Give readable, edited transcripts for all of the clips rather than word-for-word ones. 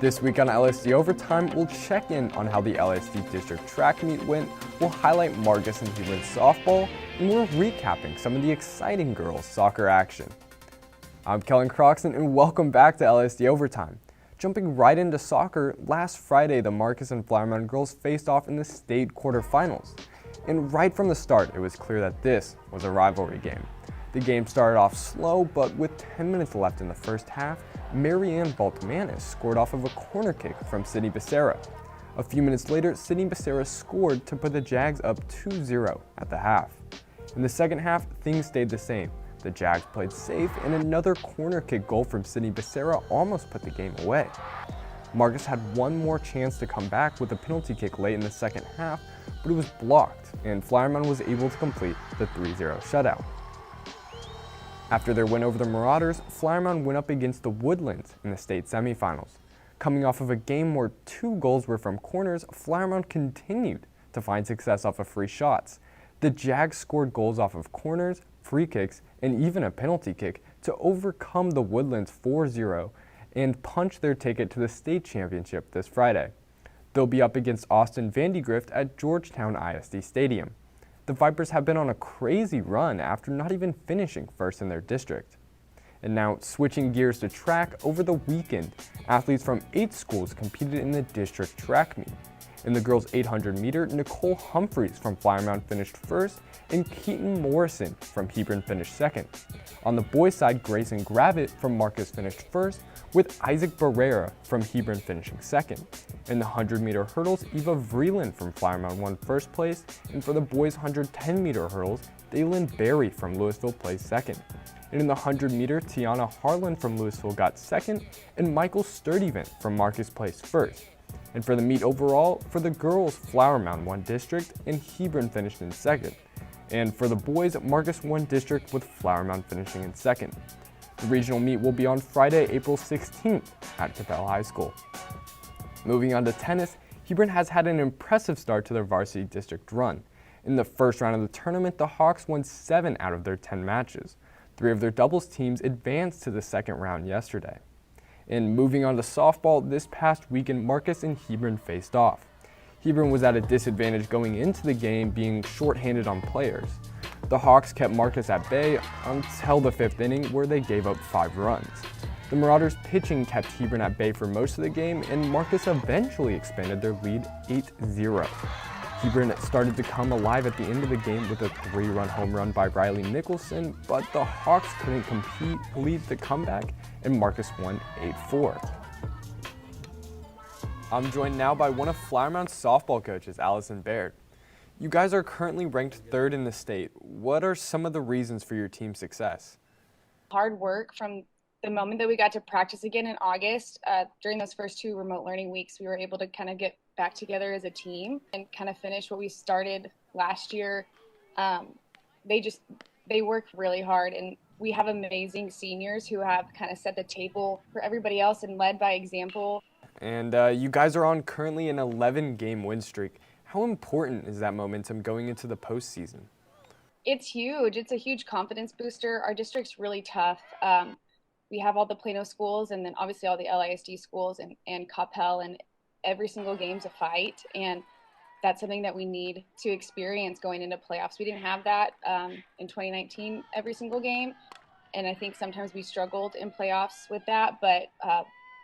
This week on LISD Overtime, we'll check in on how the LISD District Track Meet went, we'll highlight Marcus and Hebron softball, and we're recapping some of the exciting girls' soccer action. I'm Kellen Croxton, and welcome back to LISD Overtime. Jumping right into soccer, last Friday the Marcus and Flower Mound girls faced off in the state quarterfinals. And right from the start, it was clear that this was a rivalry game. The game started off slow, but with 10 minutes left in the first half, Marianne Baltmanis scored off of a corner kick from Sydney Becerra. A few minutes later, Sydney Becerra scored to put the Jags up 2-0 at the half. In the second half, things stayed the same. The Jags played safe, and another corner kick goal from Sydney Becerra almost put the game away. Marcus had one more chance to come back with a penalty kick late in the second half, but it was blocked, and Flower Mound was able to complete the 3-0 shutout. After their win over the Marauders, Flower Mound went up against the Woodlands in the state semifinals. Coming off of a game where 2 goals were from corners, Flower Mound continued to find success off of free shots. The Jags scored goals off of corners, free kicks, and even a penalty kick to overcome the Woodlands 4-0 and punch their ticket to the state championship this Friday. They'll be up against Austin Vandegrift at Georgetown ISD Stadium. The Vipers have been on a crazy run after not even finishing first in their district. And now, switching gears to track, over the weekend, athletes from 8 schools competed in the district track meet. In the girls' 800 meter, Nicole Humphreys from Flower Mound finished first, and Keaton Morrison from Hebron finished second. On the boys' side, Grayson Gravitt from Marcus finished first, with Isaac Barrera from Hebron finishing second. In the 100 meter hurdles, Eva Vreeland from Flower Mound won first place, and for the boys' 110 meter hurdles, Dalen Berry from Lewisville placed second. And in the 100 meter, Tiana Harlan from Lewisville got second, and Michael Sturdivant from Marcus placed first. And for the meet overall, for the girls, Flower Mound won district, and Hebron finished in second. And for the boys, Marcus won district with Flower Mound finishing in second. The regional meet will be on Friday, April 16th at Capel High School. Moving on to tennis, Hebron has had an impressive start to their varsity district run. In the first round of the tournament, the Hawks won 7 out of their 10 matches. 3 of their doubles teams advanced to the second round yesterday. And moving on to softball, this past weekend, Marcus and Hebron faced off. Hebron was at a disadvantage going into the game, being shorthanded on players. The Hawks kept Marcus at bay until the 5th inning, where they gave up 5 runs. The Marauders' pitching kept Hebron at bay for most of the game, and Marcus eventually expanded their lead 8-0. Hebron started to come alive at the end of the game with a 3-run home run by Riley Nicholson, but the Hawks couldn't complete the comeback, and Marcus won 8-4. I'm joined now by one of Flower Mound's softball coaches, Allison Baird. You guys are currently ranked 3rd in the state. What are some of the reasons for your team's success? Hard work from the moment that we got to practice again in August. During those first 2 remote learning weeks, we were able to kind of get back together as a team and kind of finish what we started last year. They work really hard, and we have amazing seniors who have kind of set the table for everybody else and led by example. And you guys are on currently an 11-game win streak. How important is that momentum going into the postseason? It's huge. It's a huge confidence booster. Our district's really tough. We have all the Plano schools, and then obviously all the LISD schools and Capel, and every single game's a fight. And that's something that we need to experience going into playoffs. We didn't have that in 2019 every single game, and I think sometimes we struggled in playoffs with that. But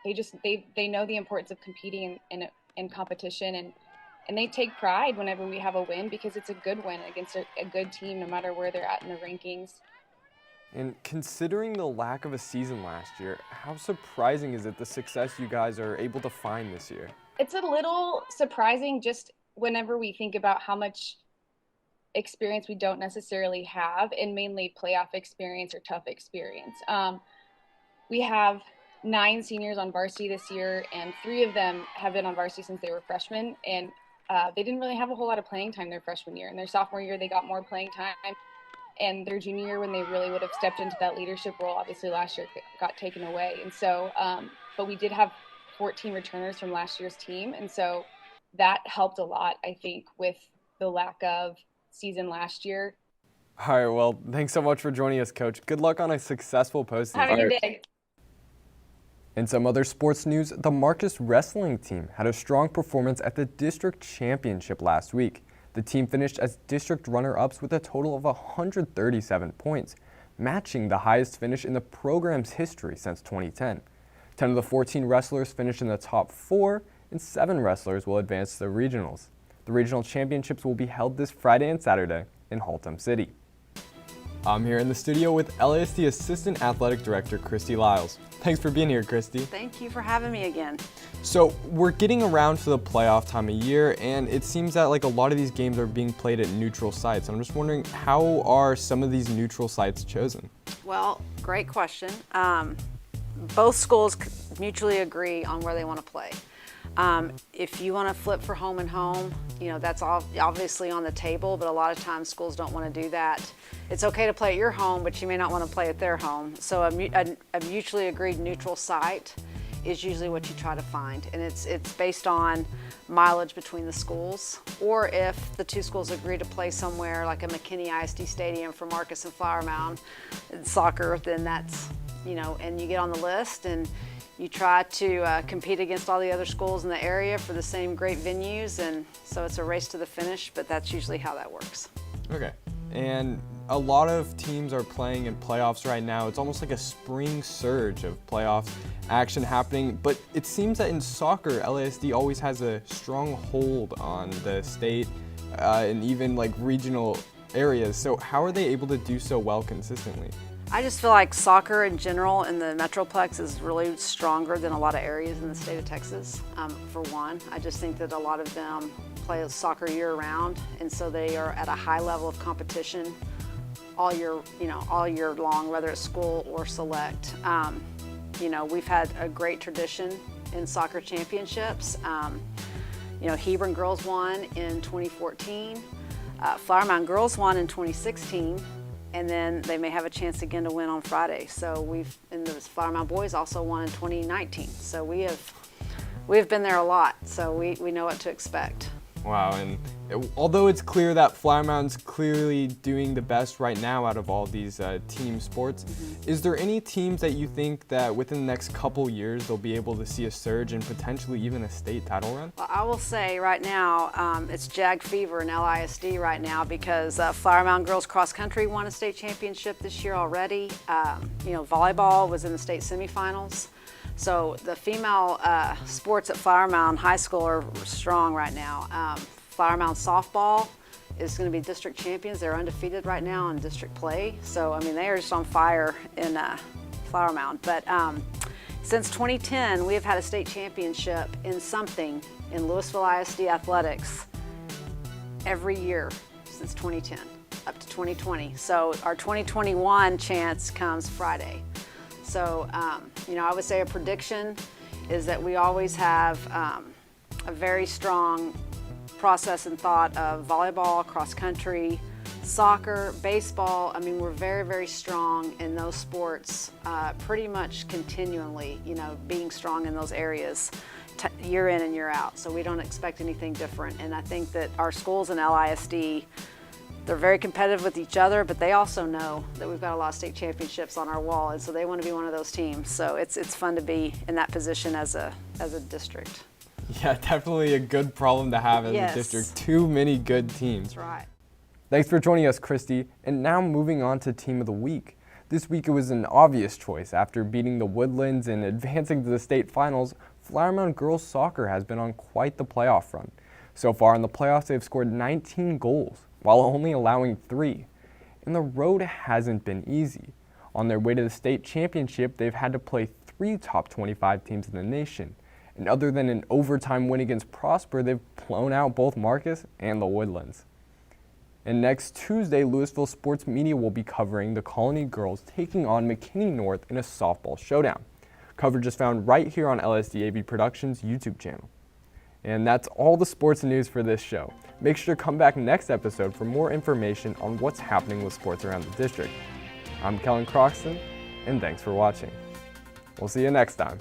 they know the importance of competing in competition, and they take pride whenever we have a win, because it's a good win against a good team, no matter where they're at in the rankings. And considering the lack of a season last year, how surprising is it the success you guys are able to find this year? It's a little surprising just whenever we think about how much experience we don't necessarily have, and mainly playoff experience or tough experience. We have 9 seniors on varsity this year, and 3 of them have been on varsity since they were freshmen, and they didn't really have a whole lot of playing time their freshman year. And their sophomore year, they got more playing time. And their junior year, when they really would have stepped into that leadership role, obviously last year got taken away. And so, but we did have 14 returners from last year's team. And so that helped a lot, I think, with the lack of season last year. All right, well, thanks so much for joining us, Coach. Good luck on a successful postseason. Have a good day. In some other sports news, the Marcus wrestling team had a strong performance at the district championship last week. The team finished as district runner-ups with a total of 137 points, matching the highest finish in the program's history since 2010. 10 of the 14 wrestlers finished in the top 4, and 7 wrestlers will advance to the regionals. The regional championships will be held this Friday and Saturday in Haltom City. I'm here in the studio with LISD Assistant Athletic Director Christy Lyles. Thanks for being here, Christy. Thank you for having me again. So we're getting around to the playoff time of year, and it seems that a lot of these games are being played at neutral sites. I'm just wondering, how are some of these neutral sites chosen? Well, great question. Both schools mutually agree on where they want to play. If you want to flip for home and home, that's obviously on the table, but a lot of times schools don't want to do that. It's okay to play at your home, but you may not want to play at their home. So a mutually agreed neutral site is usually what you try to find. And it's based on mileage between the schools, or if the two schools agree to play somewhere like a McKinney ISD Stadium for Marcus and Flower Mound soccer, then that's, and you get on the list and you try to compete against all the other schools in the area for the same great venues, and so it's a race to the finish, but that's usually how that works. Okay, and a lot of teams are playing in playoffs right now. It's almost like a spring surge of playoff action happening, but it seems that in soccer, LISD always has a strong hold on the state and even regional areas. So how are they able to do so well consistently? I just feel like soccer in general in the Metroplex is really stronger than a lot of areas in the state of Texas. For one, I just think that a lot of them play soccer year round, and so they are at a high level of competition all year long, whether it's school or select. We've had a great tradition in soccer championships. Hebron girls won in 2014, Flower Mound girls won in 2016. And then they may have a chance again to win on Friday. So and the Flower Mound boys also won in 2019. So we have been there a lot. So we know what to expect. Wow, and although it's clear that Flower Mound's clearly doing the best right now out of all these team sports, is there any teams that you think that within the next couple years they'll be able to see a surge and potentially even a state title run? Well, I will say right now it's Jag Fever in LISD right now, because Flower Mound girls cross country won a state championship this year already. Volleyball was in the state semifinals. So the female sports at Flower Mound High School are strong right now. Flower Mound Softball is going to be district champions. They're undefeated right now in district play. So, they are just on fire in Flower Mound. But since 2010, we have had a state championship in something in Lewisville ISD athletics every year since 2010 up to 2020. So our 2021 chance comes Friday. So, I would say a prediction is that we always have a very strong process and thought of volleyball, cross country, soccer, baseball. We're very, very strong in those sports pretty much continually, being strong in those areas year in and year out. So we don't expect anything different. And I think that our schools in LISD, they're very competitive with each other, but they also know that we've got a lot of state championships on our wall, and so they want to be one of those teams. So it's fun to be in that position as a district. Yeah, definitely a good problem to have as Yes. a district. Too many good teams. That's right. Thanks for joining us, Christy. And now moving on to Team of the Week. This week it was an obvious choice. After beating the Woodlands and advancing to the state finals, Flower Mound girls soccer has been on quite the playoff run. So far in the playoffs, they've scored 19 goals, while only allowing 3. And the road hasn't been easy. On their way to the state championship, they've had to play 3 top 25 teams in the nation. And other than an overtime win against Prosper, they've blown out both Marcus and the Woodlands. And next Tuesday, Lewisville Sports Media will be covering the Colony girls taking on McKinney North in a softball showdown. Coverage is found right here on LSD AV Productions' YouTube channel. And that's all the sports news for this show. Make sure to come back next episode for more information on what's happening with sports around the district. I'm Kellen Croxton, and thanks for watching. We'll see you next time.